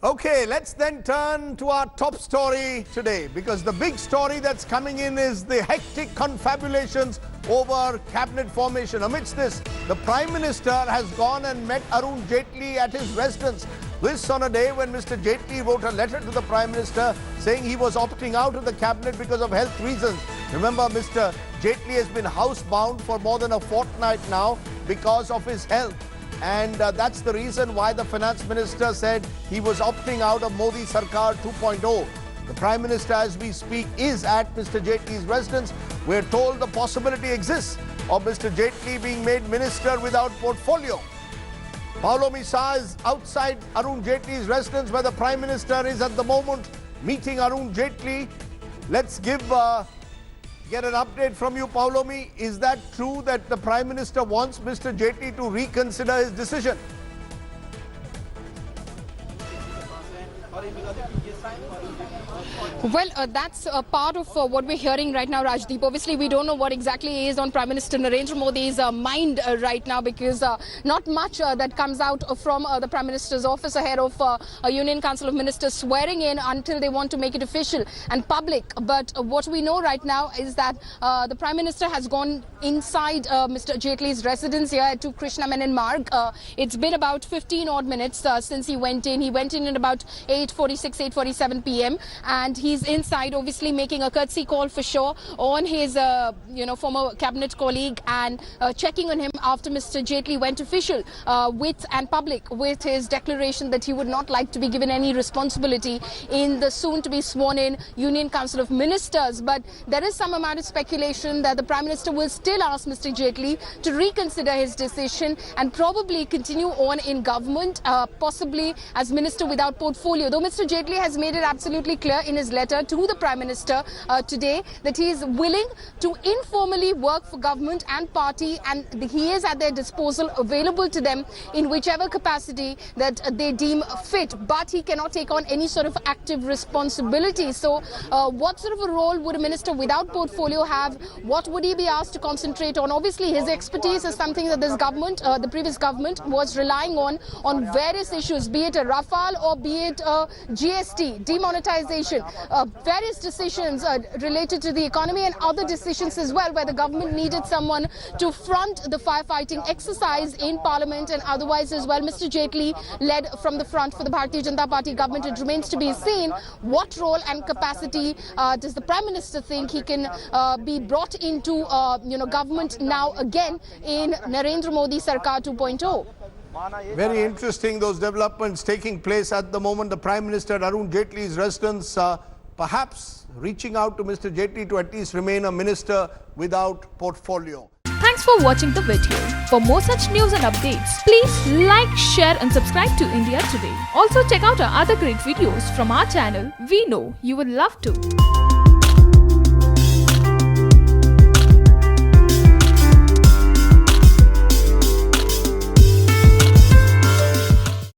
Okay, let's then turn to our top story today, because the big story that's coming in is the hectic confabulations over cabinet formation. Amidst this, the Prime Minister has gone and met Arun Jaitley at his residence. This on a day when Mr. Jaitley wrote a letter to the Prime Minister saying he was opting out of the cabinet because of health reasons. Remember, Mr. Jaitley has been housebound for more than a fortnight now because of his health. And that's the reason why the Finance Minister said he was opting out of Modi Sarkar 2.0. The Prime Minister, as we speak, is at Mr. Jaitley's residence. We're told the possibility exists of Mr. Jaitley being made minister without portfolio. Paulo Misa is outside Arun Jaitley's residence, where the Prime Minister is at the moment meeting Arun Jaitley. Let's get an update from you, Paulomi. Is that true that the Prime Minister wants Mr. Jaitley to reconsider his decision? Well, that's a part of what we're hearing right now, Rajdeep. Obviously, we don't know what exactly is on Prime Minister Narendra Modi's mind right now, because not much that comes out from the Prime Minister's office ahead of a Union Council of Ministers swearing in until they want to make it official and public. But what we know right now is that the Prime Minister has gone inside Mr. Jaitley's residence here at 2 Krishna Menon Marg. It's been about 15 odd minutes since he went in. He went in at about 8:46, 8:47 p.m. and he's inside, obviously making a courtesy call for sure on his former cabinet colleague, and checking on him after Mr. Jaitley went official and public with his declaration that he would not like to be given any responsibility in the soon to be sworn in Union Council of Ministers. But there is some amount of speculation that the Prime Minister will still ask Mr. Jaitley to reconsider his decision and probably continue on in government, possibly as minister without portfolio. Though Mr. Jaitley has made it absolutely clear in his letter to the Prime Minister today that he is willing to informally work for government and party, and he is at their disposal, available to them in whichever capacity that they deem fit, but he cannot take on any sort of active responsibility. So what sort of a role would a minister without portfolio have? What would he be asked to concentrate on? Obviously his expertise is something that this government, the previous government, was relying on various issues, be it a Rafale or be it a GST, demonetization, various decisions related to the economy and other decisions as well, where the government needed someone to front the firefighting exercise in Parliament and otherwise as well. Mr. Jaitley led from the front for the Bharatiya Janata Party government. It remains to be seen what role and capacity does the Prime Minister think he can be brought into government now again in Narendra Modi Sarkar 2.0. Very interesting, those developments taking place at the moment. The Prime Minister at Arun Jaitley's residence, perhaps reaching out to Mr. Jaitley to at least remain a minister without portfolio. Thanks for watching the video. For more such news and updates, please like, share and subscribe to India Today. Also check out our other great videos from our channel. We know you will love to.